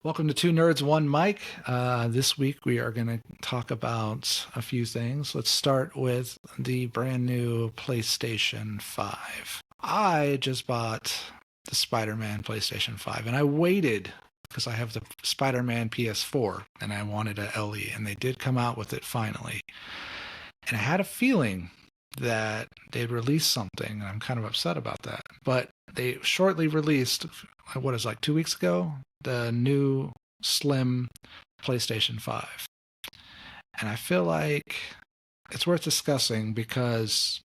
Welcome to Two Nerds, One Mic. This week we are going to talk about a few things. Let's start with the brand new PlayStation 5. I just bought the Spider-Man PlayStation 5 and I waited because I have the Spider-Man PS4 and I wanted a LE and they did come out with it finally. And I had a feeling that they'd release something and I'm kind of upset about that. But they shortly released, what is it, like 2 weeks ago, the new slim PlayStation 5. And I feel like it's worth discussing because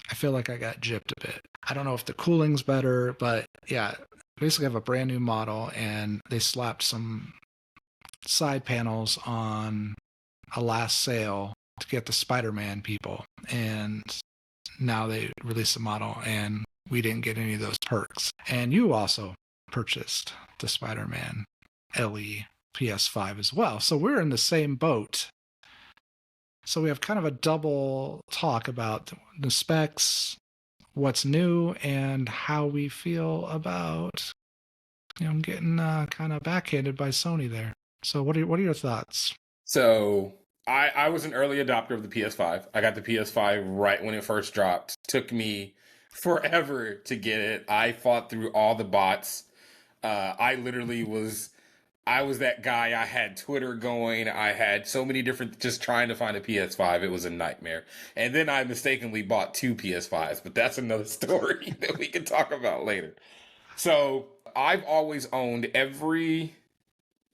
I feel like I got gypped a bit. I don't know if the cooling's better, but yeah, basically I have a brand new model and they slapped some side panels on a last sale to get the Spider-Man people. And now they released the model and we didn't get any of those perks. And you also purchased the Spider-Man LE PS5 as well. So we're in the same boat. So we have kind of a double talk about the specs, what's new, and how we feel about getting kind of backhanded by Sony there. So what are your thoughts? So I was an early adopter of the PS5. I got the PS5 right when it first dropped. Took me forever to get it. I fought through all the bots. I literally was that guy. I had Twitter going. I had so many different, just trying to find a PS5. It was a nightmare. And then I mistakenly bought two PS5s, but that's another story that we can talk about later. So I've always owned every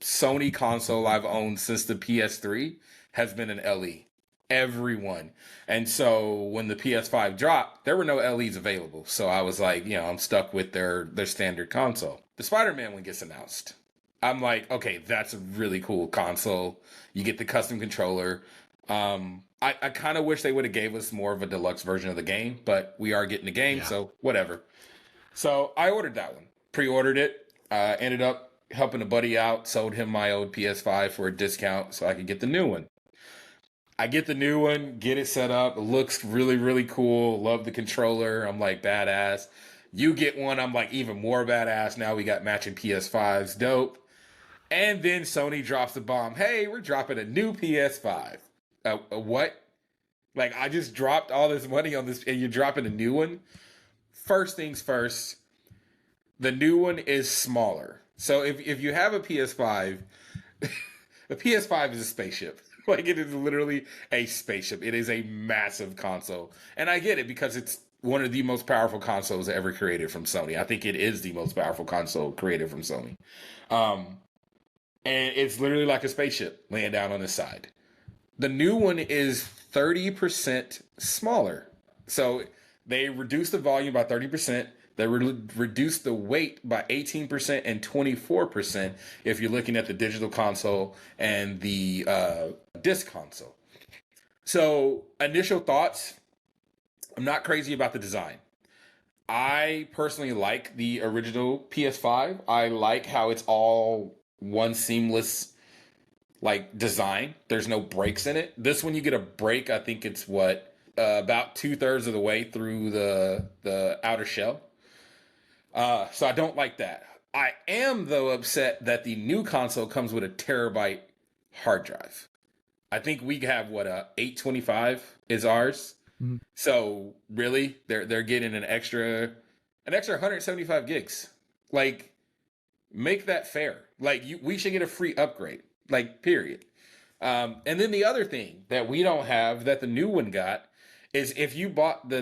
Sony console I've owned since the PS3 has been an LE. Everyone. And so when the PS5 dropped, there were no LEs available. So I was like, I'm stuck with their standard console. The Spider-Man one gets announced. I'm like, okay, that's a really cool console. You get the custom controller. I kind of wish they would have gave us more of a deluxe version of the game, but we are getting the game, Yeah. so whatever. So I ordered that one, pre-ordered it, ended up helping a buddy out, sold him my old PS5 for a discount so I could get the new one. I get the new one, get it set up. It looks really, really cool. Love the controller. I'm like, badass. You get one, I'm like, even more badass. Now we got matching PS5s. Dope. And then Sony drops the bomb. Hey, we're dropping a new PS5. A what? Like, I just dropped all this money on this, and you're dropping a new one? First things first, the new one is smaller. So if you have a PS5, the PS5 is a spaceship. Like, it is literally a spaceship. It is a massive console. And I get it because it's one of the most powerful consoles ever created from Sony. I think it is the most powerful console created from Sony. Um, and it's literally like a spaceship laying down on the side. The new one is 30% smaller. So they reduced the volume by 30%. They reduced the weight by 18% and 24% if you're looking at the digital console and the disc console. So, initial thoughts, I'm not crazy about the design. I personally like the original PS5. I like how it's all one seamless like design. There's no breaks in it. This one you get a break. I think it's about 2/3 of the way through the outer shell. So I don't like that. I am though upset that the new console comes with a terabyte hard drive. I think we have a 825 is ours. Mm. So really, they're getting an extra 175 gigs. Like, make that fair. Like, we should get a free upgrade. Like, period. And then the other thing that we don't have that the new one got is if you bought the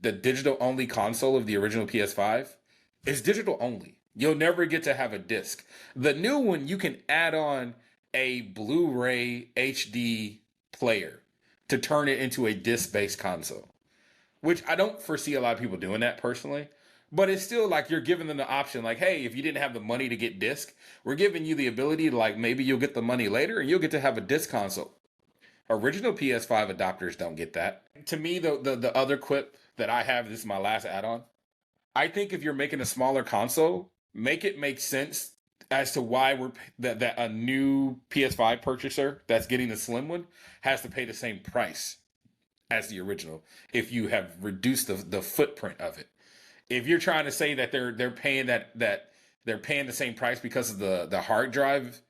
digital only console of the original PS5, it's digital only. You'll never get to have a disc. The new one, you can add on a Blu-ray HD player to turn it into a disc-based console, which I don't foresee a lot of people doing that personally. But it's still like you're giving them the option, like, hey, if you didn't have the money to get disc, we're giving you the ability to, like, maybe you'll get the money later and you'll get to have a disc console. Original PS5 adopters don't get that. To me, the other quip that I have, this is my last add-on. I think if you're making a smaller console, make it make sense as to why that a new PS5 purchaser that's getting the slim one has to pay the same price as the original if you have reduced the footprint of it. If you're trying to say that they're paying that they're paying the same price because of the hard drive.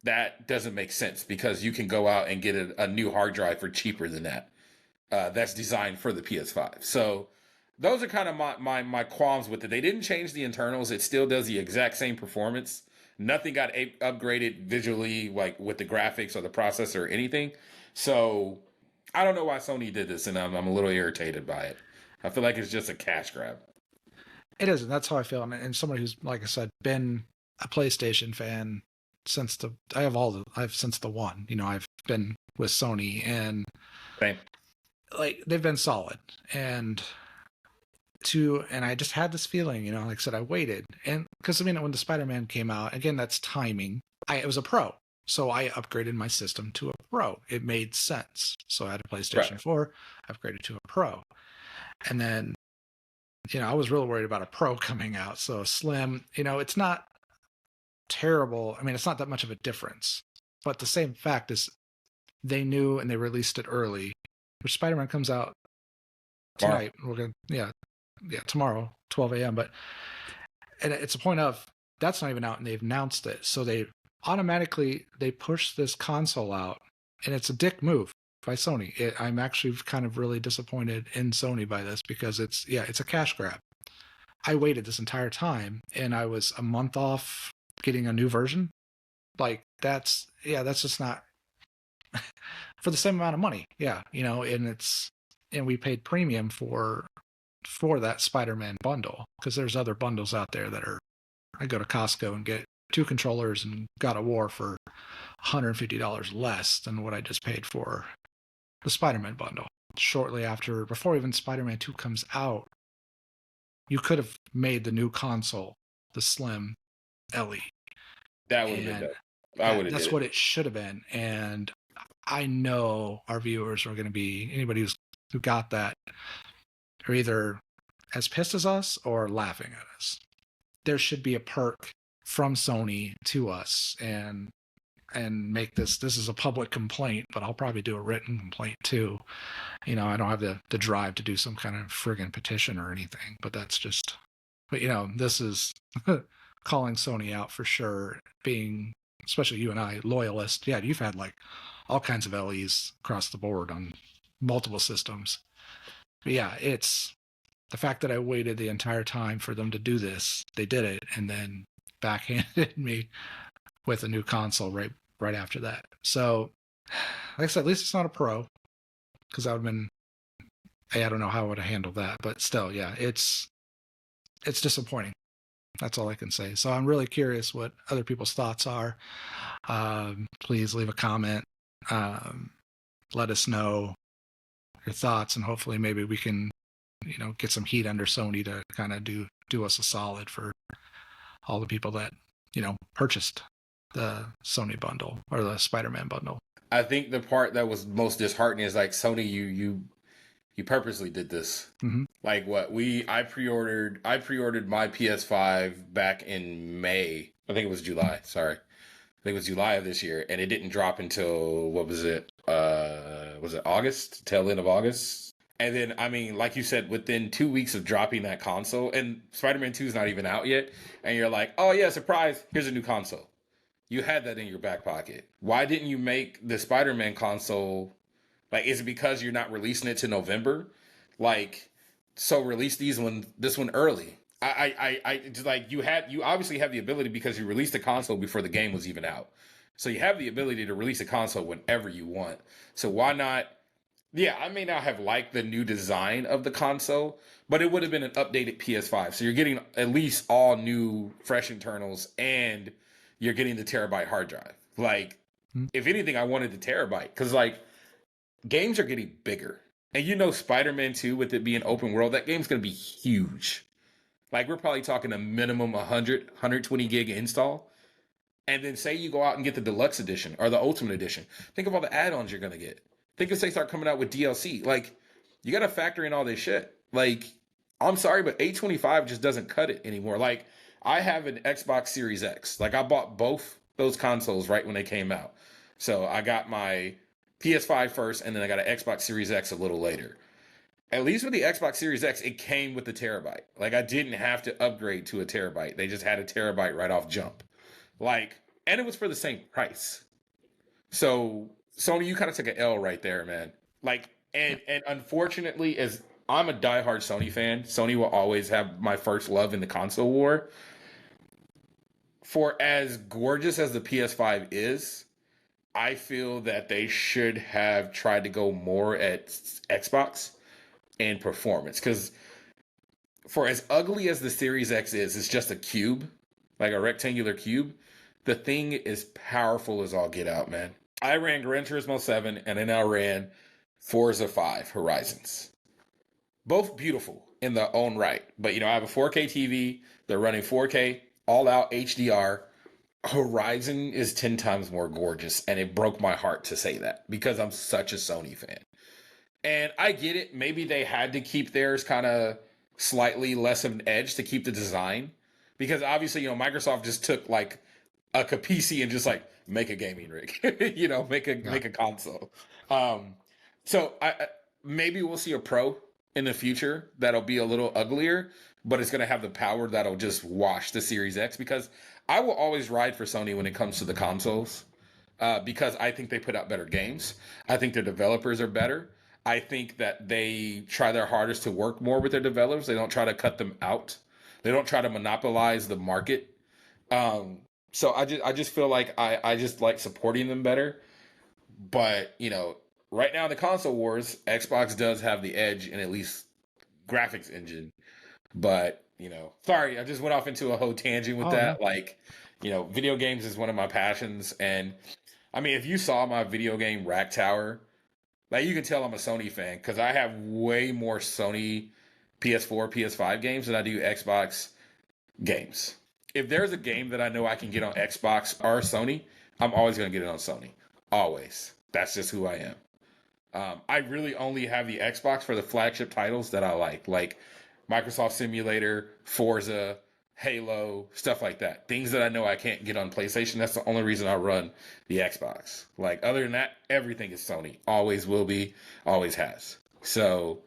That doesn't make sense because you can go out and get a new hard drive for cheaper than that. That's designed for the PS5. So those are kind of my qualms with it. They didn't change the internals. It still does the exact same performance. Nothing got upgraded visually, like with the graphics or the processor or anything. So I don't know why Sony did this, and I'm a little irritated by it. I feel like it's just a cash grab. It is, and that's how I feel. And somebody who's, like I said, been a PlayStation fan since since the one. You know, I've been with Sony, and Same. like they've been solid. And I just had this feeling, you know, like I said, I waited, and because I mean, when the Spider-Man came out, again, that's timing. It was a Pro, so I upgraded my system to a Pro. It made sense. So I had a PlayStation 4, upgraded to a Pro, and then, you know, I was really worried about a Pro coming out. So Slim, you know, it's not terrible. I mean, it's not that much of a difference, but the same fact is they knew and they released it early, which Spider-Man comes out tonight. We're going to, tomorrow, 12 a.m. But, and it's a point of, that's not even out and they've announced it. So they automatically, they push this console out, and it's a dick move by Sony. I'm actually kind of really disappointed in Sony by this because it's a cash grab. I waited this entire time and I was a month off getting a new version. Like that's just not for the same amount of money. Yeah. You know, and we paid premium for that Spider-Man bundle, because there's other bundles out there that are, I go to Costco and get 2 controllers and God of War for $150 less than what I just paid for the Spider-Man bundle. Shortly after, before even Spider-Man 2 comes out, you could have made the new console the Slim LE. That would have been dope. That's what it should have been. And I know our viewers are going to be, anybody who got that, are either as pissed as us or laughing at us. There should be a perk from Sony to us, and make this is a public complaint, but I'll probably do a written complaint too. You know, I don't have the drive to do some kind of friggin' petition or anything, but you know, this is calling Sony out for sure, being, especially you and I, loyalists. Yeah, you've had like all kinds of LEs across the board on multiple systems. But yeah, it's the fact that I waited the entire time for them to do this. They did it, and then backhanded me with a new console right after that. So, like I said, at least it's not a Pro, because I would have been, I don't know how I would have handled that, but still, yeah, it's disappointing. That's all I can say. So I'm really curious what other people's thoughts are. Please leave a comment. Let us know your thoughts, and hopefully maybe we can, you know, get some heat under Sony to kind of do us a solid for all the people that, you know, purchased the Sony bundle or the Spider-Man bundle. I think the part that was most disheartening is like, Sony, you purposely did this. Mm-hmm. Like what I pre-ordered my PS5 back in May. I think it was July. Sorry. I think it was July of this year, and it didn't drop until, what was it? Was it August? Tail end of August? And then, I mean, like you said, within 2 weeks of dropping that console, and Spider-Man 2 is not even out yet, and you're like, oh yeah, surprise, here's a new console. You had that in your back pocket. Why didn't you make the Spider-Man console, like, is it because you're not releasing it to November? Like, so release this one early. I just, like, you obviously have the ability, because you released the console before the game was even out. So you have the ability to release a console whenever you want. So why not? Yeah, I may not have liked the new design of the console, but it would have been an updated PS5. So you're getting at least all new, fresh internals, and you're getting the terabyte hard drive. Like, if anything, I wanted the terabyte, because, like, games are getting bigger. And you know, Spider-Man 2, with it being open world, that game's going to be huge. Like, we're probably talking a minimum 120 gig install. And then say you go out and get the deluxe edition or the ultimate edition. Think of all the add-ons you're going to get. Think if they start coming out with DLC. Like, you got to factor in all this shit. Like, I'm sorry, but $825 just doesn't cut it anymore. Like, I have an Xbox Series X. Like, I bought both those consoles right when they came out. So I got my PS5 first, and then I got an Xbox Series X a little later. at least with the Xbox Series X, it came with the terabyte. Like I didn't have to upgrade to a terabyte. They just had a terabyte right off jump. Like, and it was for the same price. So Sony, you kind of took an L right there, man. Like, and unfortunately, as I'm a diehard Sony fan, Sony will always have my first love in the console war. For as gorgeous as the PS5 is, I feel that they should have tried to go more at Xbox and performance. Because for as ugly as the Series X is, it's just a cube, like a rectangular cube. The thing is powerful as all get out, man. I ran Gran Turismo 7 and then I ran Forza 5 Horizons. Both beautiful in their own right. But, I have a 4K TV. They're running 4K, all out HDR. Horizon is 10 times more gorgeous. And it broke my heart to say that because I'm such a Sony fan. And I get it. Maybe they had to keep theirs kind of slightly less of an edge to keep the design. Because obviously, Microsoft just took like a PC and just like make a gaming rig, make a console. So maybe we'll see a Pro in the future that'll be a little uglier, but it's going to have the power that'll just wash the Series X. Because I will always ride for Sony when it comes to the consoles, because I think they put out better games. I think their developers are better. I think that they try their hardest to work more with their developers. They don't try to cut them out. They don't try to monopolize the market. So I just feel like I just like supporting them better. But, right now in the console wars, Xbox does have the edge in at least graphics engine. But, sorry, I just went off into a whole tangent with that. No. Like, video games is one of my passions. And I mean, if you saw my video game rack tower, like you can tell I'm a Sony fan because I have way more Sony PS4, PS5 games than I do Xbox games. If there's a game that I know I can get on Xbox or Sony, I'm always going to get it on Sony. Always. That's just who I am. I really only have the Xbox for the flagship titles that I like Microsoft Simulator, Forza, Halo, stuff like that. Things that I know I can't get on PlayStation. That's the only reason I run the Xbox. Like, other than that, everything is Sony. Always will be, always has. So,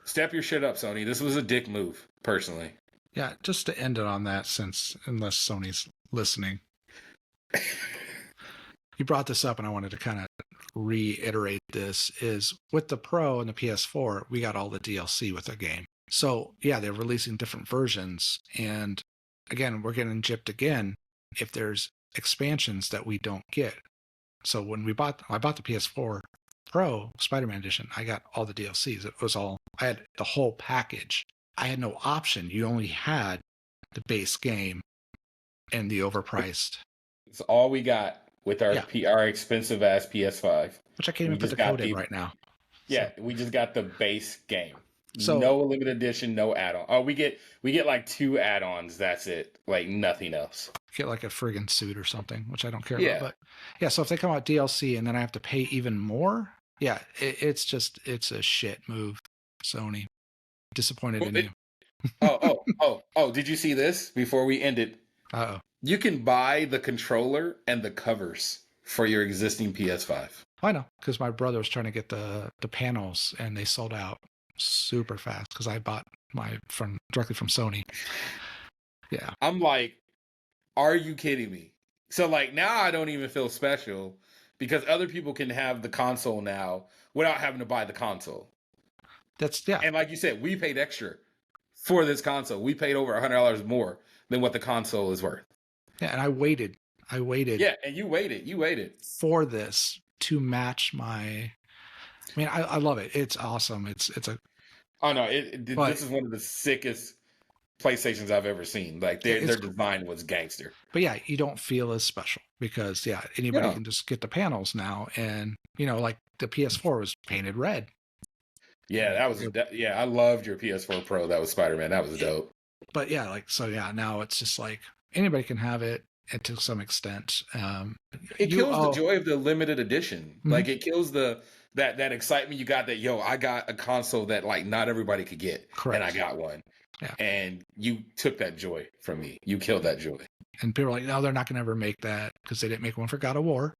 step your shit up, Sony. This was a dick move, personally. Yeah, just to end it on that, unless Sony's listening. You brought this up and I wanted to kind of reiterate this, is with the Pro and the PS4, we got all the DLC with the game. So yeah, they're releasing different versions. And again, we're getting gypped again if there's expansions that we don't get. So when I bought the PS4 Pro Spider-Man edition, I got all the DLCs. I had the whole package. I had no option. You only had the base game and the overpriced. It's all we got with our expensive ass PS5. Which I can't even put the code in right now. Yeah, so we just got the base game. So no limited edition, no add-on. Oh, we get like 2 add-ons. That's it. Like nothing else. Get like a friggin' suit or something, which I don't care about. But yeah, so if they come out DLC and then I have to pay even more, yeah, it's a shit move, Sony. Disappointed in you. Oh! Did you see this before we ended? Uh-oh. You can buy the controller and the covers for your existing PS5. I know, because my brother was trying to get the panels and they sold out super fast because I bought my directly from Sony. Yeah. I'm like, are you kidding me? So like now I don't even feel special because other people can have the console now without having to buy the console. And like you said, we paid extra for this console. We paid over $100 more than what the console is worth. Yeah, and I waited. Yeah, and you waited for this to match my. I mean, I love it. It's awesome. It's a. Oh no! This is one of the sickest PlayStations I've ever seen. Like their design was gangster. But yeah, you don't feel as special because anybody can just get the panels now, and like the PS4 was painted red. Yeah, I loved your PS4 Pro. That was Spider-Man. That was dope. But yeah, now it's just like anybody can have it, and to some extent, it kills the joy of the limited edition. Mm-hmm. Like it kills that excitement you got that I got a console that like not everybody could get. Correct. And I got one. Yeah. And you took that joy from me. You killed that joy. And people are like, no, they're not going to ever make that because they didn't make one for God of War.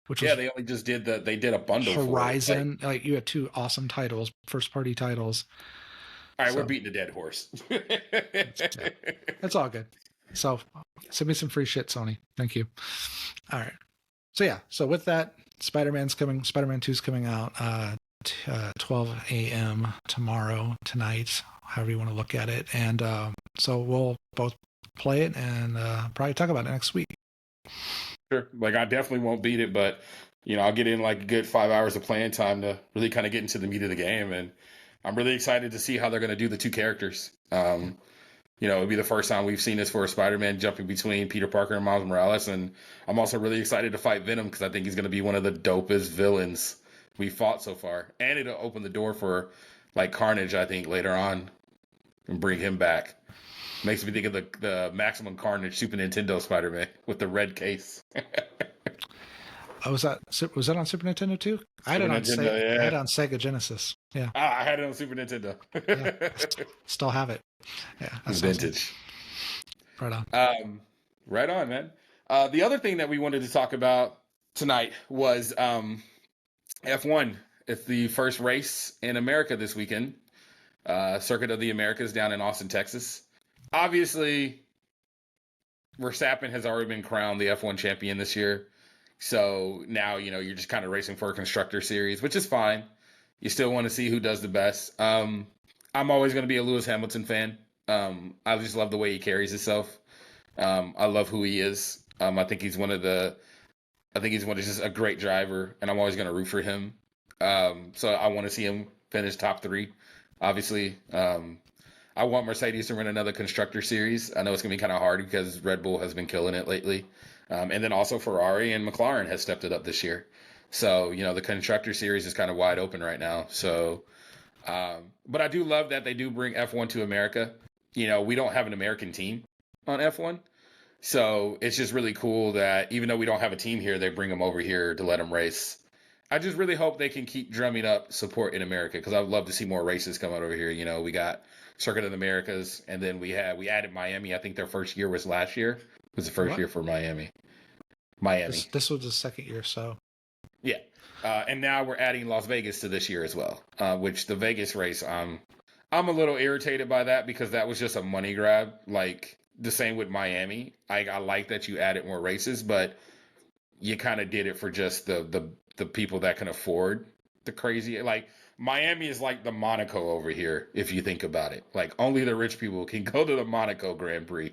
which was Yeah, they only just did they did a bundle for it. Horizon. Like you had two awesome titles, first party titles. All right, we're So beating a dead horse. yeah, that's all good. So send me some free shit, Sony. Thank you. All right. So yeah. So with that, Spider-Man 2's coming out 12 a.m. tonight, however you want to look at it. And so we'll both play it and probably talk about it next week. Sure. Like I definitely won't beat it, but I'll get in like a good 5 hours of playing time to really kind of get into the meat of the game, and I'm really excited to see how they're going to do the two characters. It'll be the first time we've seen this for a Spider-Man jumping between Peter Parker and Miles Morales, and I'm also really excited to fight Venom because I think he's going to be one of the dopest villains we fought so far, and it'll open the door for like Carnage, I think, later on, and bring him back. Makes me think of the Maximum Carnage Super Nintendo Spider-Man with the red case. Was that on Super Nintendo too? I had it on Sega Genesis. Yeah. I had it on Super Nintendo. Yeah. Still have it. Yeah, that's vintage. Awesome. Right on. Right on, man. The other thing that we wanted to talk about tonight was F1. It's the first race in America this weekend. Circuit of the Americas down in Austin, Texas. Obviously, Verstappen has already been crowned the F1 champion this year. So now, you're just kind of racing for a constructor series, which is fine. You still want to see who does the best. I'm always going to be a Lewis Hamilton fan. I just love the way he carries himself. I love who he is. I think he's just a great driver, and I'm always going to root for him. So I want to see him finish top 3. Obviously, I want Mercedes to win another constructor series. I know it's going to be kind of hard because Red Bull has been killing it lately. And then also Ferrari and McLaren has stepped it up this year. So, the constructor series is kind of wide open right now. So, but I do love that they do bring F1 to America. We don't have an American team on F1. So it's just really cool that even though we don't have a team here, they bring them over here to let them race. I just really hope they can keep drumming up support in America because I would love to see more races come out over here. We got Circuit of the Americas, and then we added Miami. I think their first year was last year. It was the first year for Miami. This was the second year, so. Yeah. And now we're adding Las Vegas to this year as well, which the Vegas race, I'm a little irritated by that because that was just a money grab. Like the same with Miami. I like that you added more races, but you kind of did it for just the people that can afford the crazy. Like Miami is like the Monaco over here, if you think about it. Like only the rich people can go to the Monaco Grand Prix,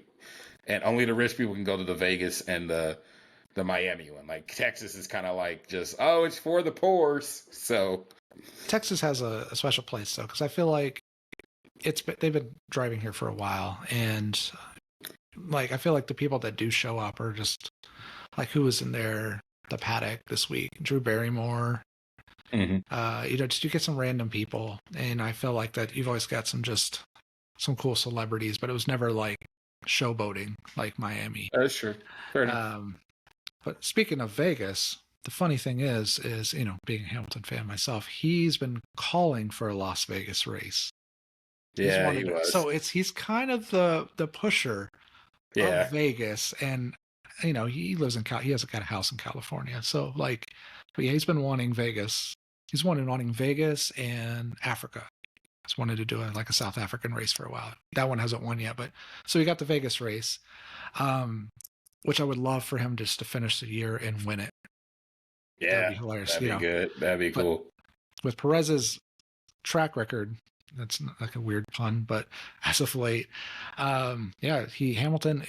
and only the rich people can go to the Vegas and the Miami one. Like Texas is kind of like just, it's for the poor. So Texas has a special place though, because I feel like they've been driving here for a while, and like I feel like the people that do show up are just like who was in the paddock this week, Drew Barrymore. Mm-hmm. Just you get some random people, and I feel like that you've always got some cool celebrities, but it was never like showboating like Miami. That's true. Fair enough. But speaking of Vegas, the funny thing is being a Hamilton fan myself, he's been calling for a Las Vegas race. Yeah, he was. So he's kind of the pusher of Vegas, and he lives he has got a house in California, so like, but yeah, he's been wanting Vegas. He's wanting Vegas and Africa. He's wanted to do a South African race for a while. That one hasn't won yet, but so he got the Vegas race. Which I would love for him just to finish the year and win it. Yeah, that'd be hilarious. That'd be good. That'd be cool. With Perez's track record, that's like a weird pun, but as of late, Hamilton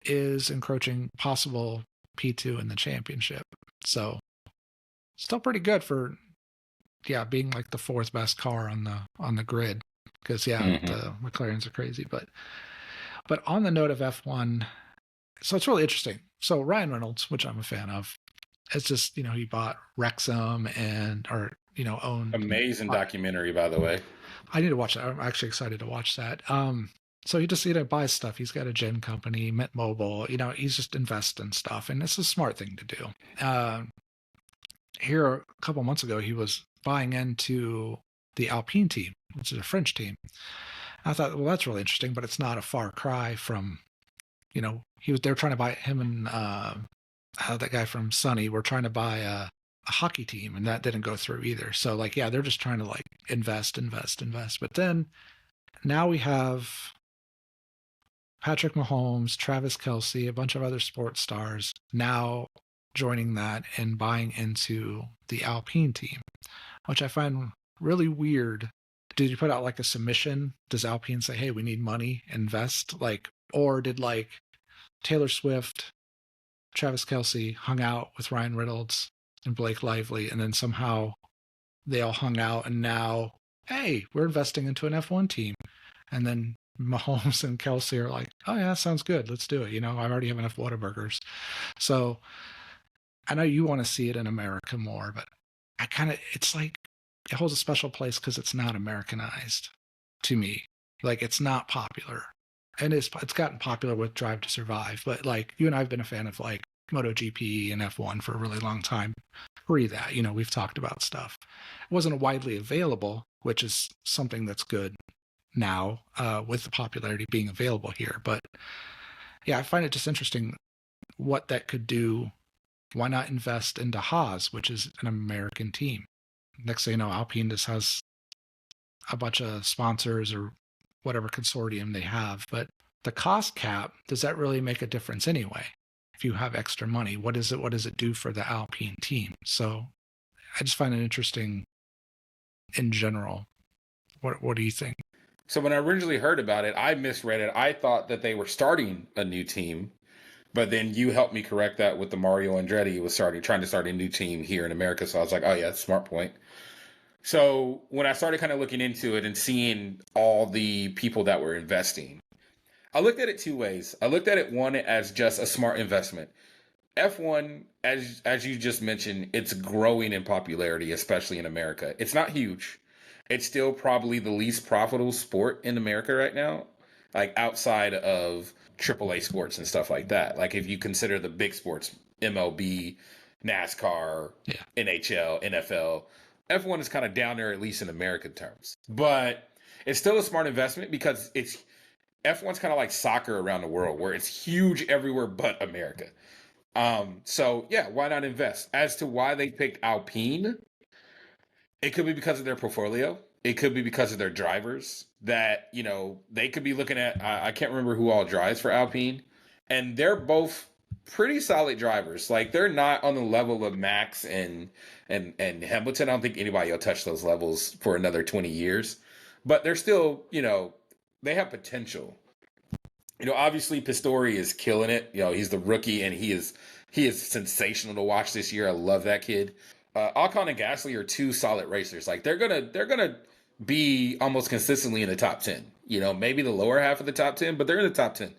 is encroaching possible P2 in the championship. So still pretty good for being like the 4th best car on the grid, because the McLarens are crazy. But on the note of F1. So it's really interesting. So Ryan Reynolds, which I'm a fan of, it's just, he bought Wrexham owned. Amazing documentary, by the way. I need to watch that. I'm actually excited to watch that. So he just, buys stuff. He's got a gen company, Mint Mobile, he's just investing stuff, and it's a smart thing to do. Here a couple months ago, he was buying into the Alpine team, which is a French team. I thought, well, that's really interesting, but it's not a far cry from, they were trying to buy him and that guy from Sunny were trying to buy a hockey team, and that didn't go through either. So like, yeah, they're just trying to like invest. But then now we have Patrick Mahomes, Travis Kelsey, a bunch of other sports stars now joining that and buying into the Alpine team, which I find really weird. Did you put out like a submission? Does Alpine say, "Hey, we need money, invest"? Like, or did like Taylor Swift, Travis Kelsey hung out with Ryan Reynolds and Blake Lively, and then somehow they all hung out, and now, hey, we're investing into an F1 team, and then Mahomes and Kelsey are like, "Oh yeah, sounds good, let's do it." I already have enough Whataburgers, so I know you want to see it in America more, but it's like it holds a special place because it's not Americanized to me. Like it's not popular, and it's gotten popular with Drive to Survive. But like you and I've been a fan of like MotoGP and F1 for a really long time. Pre that, we've talked about stuff. It wasn't widely available, which is something that's good now with the popularity being available here. But yeah, I find it just interesting what that could do. Why not invest into Haas, which is an American team? Next thing you know, Alpine just has a bunch of sponsors or whatever consortium they have. But the cost cap, does that really make a difference anyway? If you have extra money, what does it do for the Alpine team? So I just find it interesting in general. What do you think? So when I originally heard about it, I misread it. I thought that they were starting a new team, but then you helped me correct that with the Mario Andretti was trying to start a new team here in America. So I was like, oh yeah, smart point. So when I started kind of looking into it and seeing all the people that were investing, I looked at it two ways. I looked at it one as just a smart investment. F1, as you just mentioned, it's growing in popularity, especially in America. It's not huge. It's still probably the least profitable sport in America right now, like outside of AAA sports and stuff like that. Like if you consider the big sports, MLB, NASCAR, Yeah. NHL, NFL, F1 is kind of down there, at least in American terms. But it's still a smart investment because F1's kind of like soccer around the world, where it's huge everywhere but America. So yeah, why not invest? As to why they picked Alpine, it could be because of their portfolio. It could be because of their drivers that, they could be looking at. I can't remember who all drives for Alpine, and they're both pretty solid drivers. Like they're not on the level of Max and Hamilton. I don't think anybody will touch those levels for another 20 years, but they're still, they have potential. Obviously Pistori is killing it. He's the rookie and he is sensational to watch this year. I love that kid. Ocon and Gasly are two solid racers. Like they're gonna be almost consistently in the top 10. Maybe the lower half of the top 10, but they're in the top 10.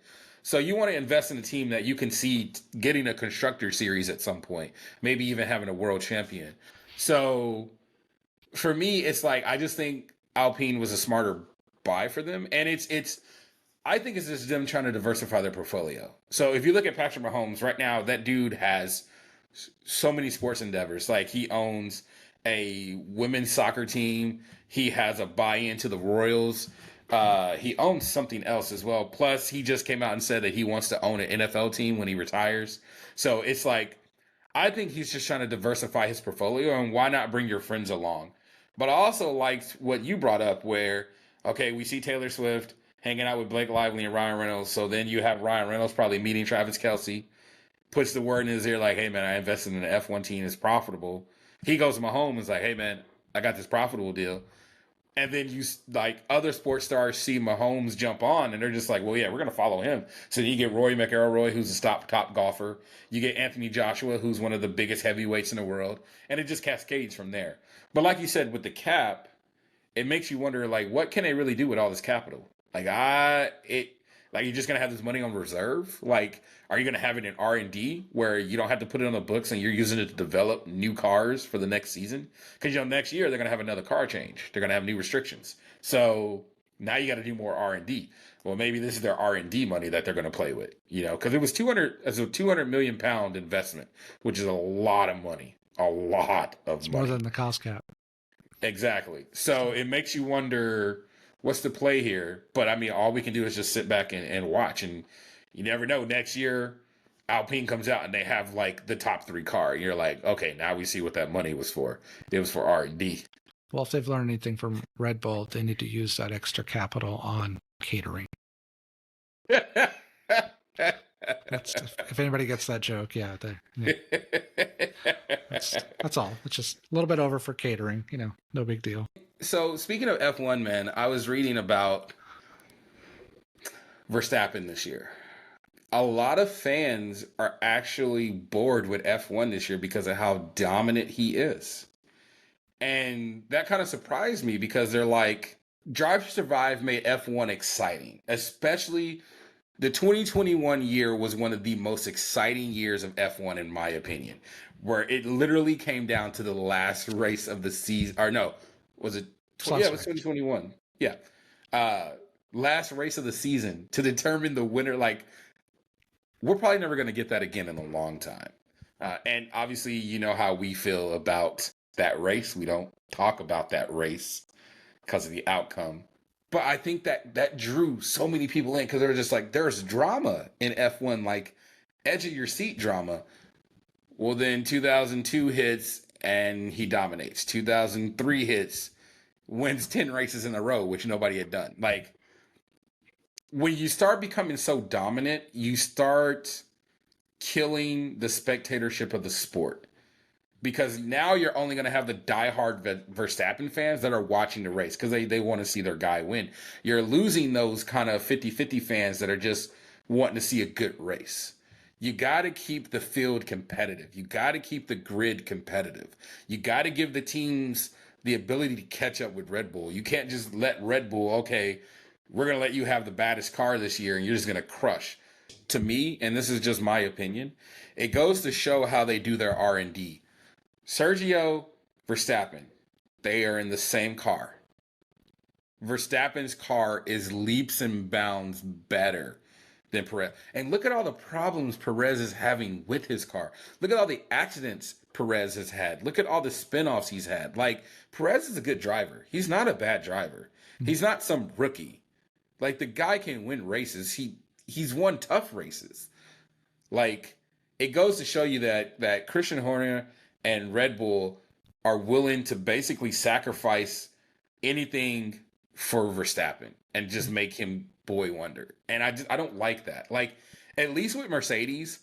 So you want to invest in a team that you can see getting a constructor series at some point, maybe even having a world champion. So for me, it's like I just think Alpine was a smarter buy for them, and it's I think it's just them trying to diversify their portfolio. So if you look at Patrick Mahomes right now, that dude has so many sports endeavors. Like he owns a women's soccer team. He has a buy-in to the Royals. He owns something else as well. Plus, he just came out and said that he wants to own an NFL team when he retires. So it's like, I think he's just trying to diversify his portfolio, and why not bring your friends along? But I also liked what you brought up where, okay, we see Taylor Swift hanging out with Blake Lively and Ryan Reynolds. So then you have Ryan Reynolds probably meeting Travis Kelsey, puts the word in his ear like, hey, man, I invested in an F1 team. It's profitable. He goes to Mahomes and is like, hey, man, I got this profitable deal. And then like other sports stars see Mahomes jump on and they're just like, well, yeah, we're going to follow him. So you get Rory McIlroy, who's a top golfer. You get Anthony Joshua, who's one of the biggest heavyweights in the world. And it just cascades from there. But like you said, with the cap, it makes you wonder, like, what can they really do with all this capital? Like, like you're just gonna have this money on reserve? Like, are you gonna have it in R&D where you don't have to put it on the books and you're using it to develop new cars for the next season? Because next year they're gonna have another car change. They're gonna have new restrictions. So now you got to do more R&D. Well, maybe this is their R&D money that they're gonna play with. Because it was 200 million pound investment, which is a lot of money. A lot of It's money. more than the cost cap. Exactly. So it makes you wonder what's the play here. But I mean, all we can do is just sit back and watch. And you never know. Next year, Alpine comes out and they have like the top 3 car. And you're like, okay, now we see what that money was for. It was for R&D. Well, if they've learned anything from Red Bull, they need to use that extra capital on catering. If anybody gets that joke, yeah, that's all. It's just a little bit over for catering, no big deal. So speaking of F1, man, I was reading about Verstappen this year. A lot of fans are actually bored with F1 this year because of how dominant he is. And that kind of surprised me because they're like, Drive to Survive made F1 exciting, especially the 2021 year was one of the most exciting years of F1, in my opinion, where it literally came down to the last race of the season. Or no, was it? Yeah, it was 2021. Yeah. Last race of the season to determine the winner. Like, we're probably never going to get that again in a long time. And obviously, you know how we feel about that race. We don't talk about that race because of the outcome. But I think that drew so many people in because they were just like, there's drama in F1, like edge of your seat drama. Well, then 2002 hits and he dominates. 2003 hits, wins 10 races in a row, which nobody had done. Like, when you start becoming so dominant, you start killing the spectatorship of the sport. Because now you're only going to have the diehard Verstappen fans that are watching the race because they want to see their guy win. You're losing those kind of 50-50 fans that are just wanting to see a good race. You got to keep the field competitive. You got to keep the grid competitive. You got to give the teams the ability to catch up with Red Bull. You can't just let Red Bull, okay, we're going to let you have the baddest car this year and you're just going to crush. To me, and this is just my opinion, it goes to show how they do their R&D. Sergio Verstappen, they are in the same car. Verstappen's car is leaps and bounds better than Perez. And look at all the problems Perez is having with his car. Look at all the accidents Perez has had. Look at all the spinoffs he's had. Like, Perez is a good driver. He's not a bad driver. He's not some rookie. Like, the guy can win races. He's won tough races. Like, it goes to show you that Christian Horner and Red Bull are willing to basically sacrifice anything for Verstappen and just make him boy wonder. And I don't like that. Like, at least with Mercedes,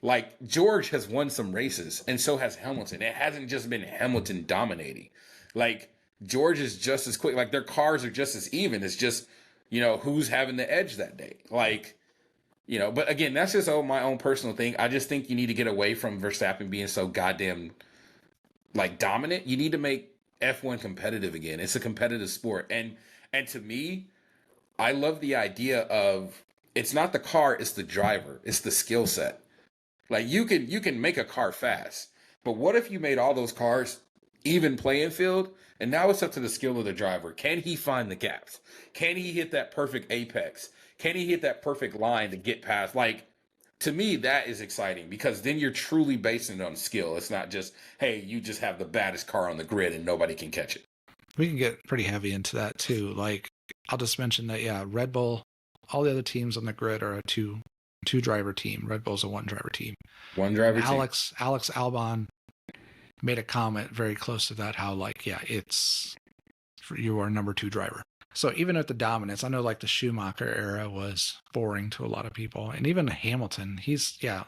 like, George has won some races and so has Hamilton. It hasn't just been Hamilton dominating. Like, George is just as quick. Like, their cars are just as even. It's just, who's having the edge that day. Like, but again, that's just my own personal thing. I just think you need to get away from Verstappen being so goddamn, like, dominant. You need to make F1 competitive again. It's a competitive sport. And to me, I love the idea of it's not the car, it's the driver. It's the skill set. Like, you can make a car fast, but what if you made all those cars even playing field? And now it's up to the skill of the driver. Can he find the gaps? Can he hit that perfect apex? Can he hit that perfect line to get past? Like, to me, that is exciting because then you're truly basing it on skill. It's not just, hey, you just have the baddest car on the grid and nobody can catch it. We can get pretty heavy into that too. Like, I'll just mention that, yeah, Red Bull, all the other teams on the grid are a two driver team. Red Bull's a one driver team. One driver team. team. Alex Albon made a comment very close to that, how, like, yeah, it's you are number 2 driver. So even at the dominance, I know, like, the Schumacher era was boring to a lot of people, and even Hamilton, he's had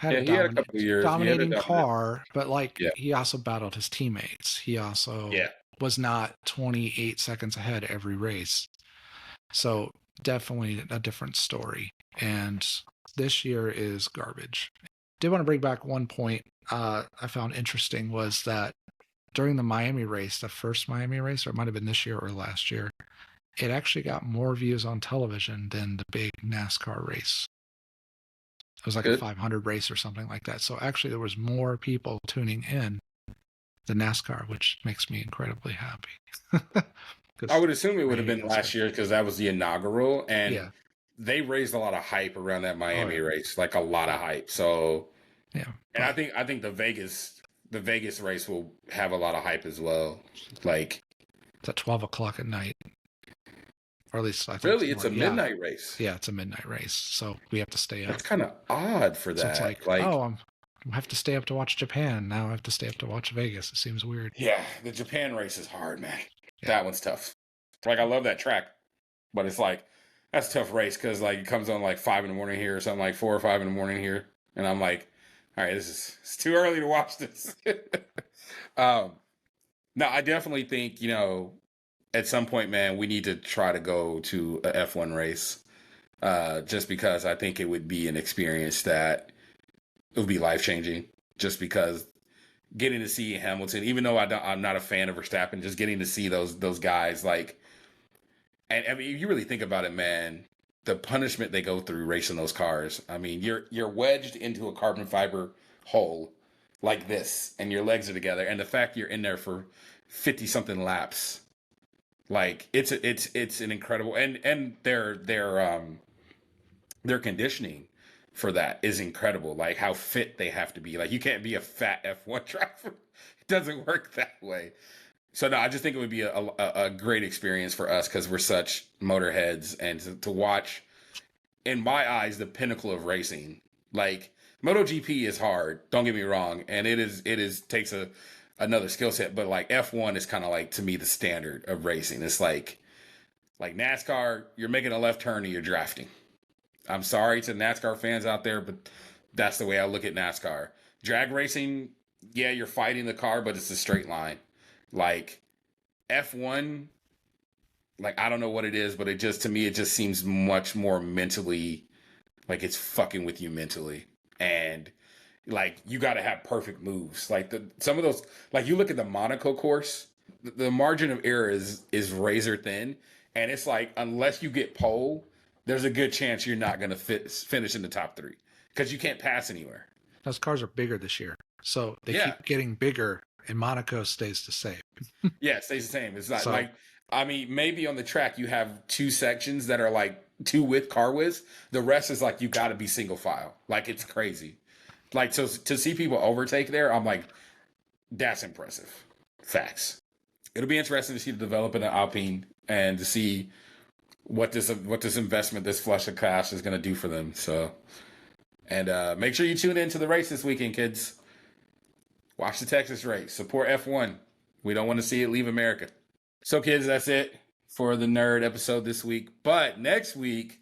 a couple years dominating car, but like he also battled his teammates. He also was not 28 seconds ahead every race. So definitely a different story. And this year is garbage. Did want to bring back one point I found interesting was that during the Miami race, the first Miami race, or it might have been this year or last year, it actually got more views on television than the big NASCAR race. It was like a 500 race or something like that. So actually there was more people tuning in than NASCAR, which makes me incredibly happy. I would assume it would have been last year because that was the inaugural, and they raised a lot of hype around that Miami race, like a lot of hype. So and I think the Vegas race will have a lot of hype as well. Like, it's at 12 o'clock at night. or at least I think Really, it's a midnight race. Yeah, it's a midnight race, so we have to stay up. That's kind of odd for that. So it's like, oh, I have to stay up to watch Japan. Now I have to stay up to watch Vegas. It seems weird. Yeah, the Japan race is hard, man. Yeah. That one's tough. Like, I love that track, but it's like, that's a tough race because like it comes on like 5 a.m. here or something, like 4 or 5 a.m. here, and I'm like, all right, it's too early to watch this. No, I definitely think, you know, at some point, man, we need to try to go to a F1 race, just because I think it would be an experience that it would be life changing. Just because getting to see Hamilton, even though I'm not a fan of Verstappen, just getting to see those guys, like, and I mean, if you really think about it, man, the punishment they go through racing those cars. I mean, you're wedged into a carbon fiber hole like this, and your legs are together, and the fact you're in there for 50 something laps, like it's an incredible, and their conditioning for that is incredible. Like how fit they have to be. Like you can't be a fat F1 driver. It doesn't work that way. So no, I just think it would be a great experience for us because we're such motorheads, and to watch, in my eyes, the pinnacle of racing. Like MotoGP is hard, don't get me wrong, and it takes another skill set, but like F1 is kind of like, to me, the standard of racing. It's like NASCAR, you're making a left turn and you're drafting. I'm sorry to NASCAR fans out there, but that's the way I look at NASCAR. Drag racing, yeah, you're fighting the car, but it's a straight line. Like F1, like I don't know what it is, but to me, it just seems much more mentally, like it's fucking with you mentally. And like you got to have perfect moves. Like some of those, like you look at the Monaco course, the margin of error is razor thin, and it's like unless you get pole, there's a good chance you're not going to finish in the top 3 because you can't pass anywhere. Those cars are bigger this year, so they keep getting bigger, and Monaco stays the same. Yeah, it stays the same. It's not like, I mean, maybe on the track you have 2 sections that are like 2 width car widths. The rest is like you got to be single file. Like it's crazy. Like so to see people overtake there, I'm like, that's impressive. Facts. It'll be interesting to see the development of Alpine and to see what this investment, this flush of cash is going to do for them. So, and make sure you tune in to the race this weekend, kids. Watch the Texas race. Support F1. We don't want to see it leave America. So, kids, that's it for the nerd episode this week. But next week,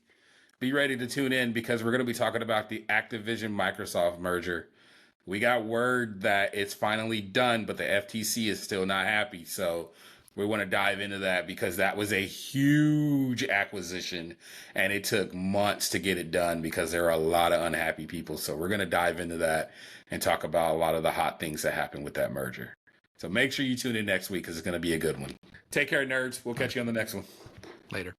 be ready to tune in because we're going to be talking about the Activision Microsoft merger. We got word that it's finally done, but the FTC is still not happy. So we want to dive into that because that was a huge acquisition and it took months to get it done because there are a lot of unhappy people. So we're going to dive into that and talk about a lot of the hot things that happened with that merger. So make sure you tune in next week because it's going to be a good one. Take care, nerds. We'll catch you on the next one. Later.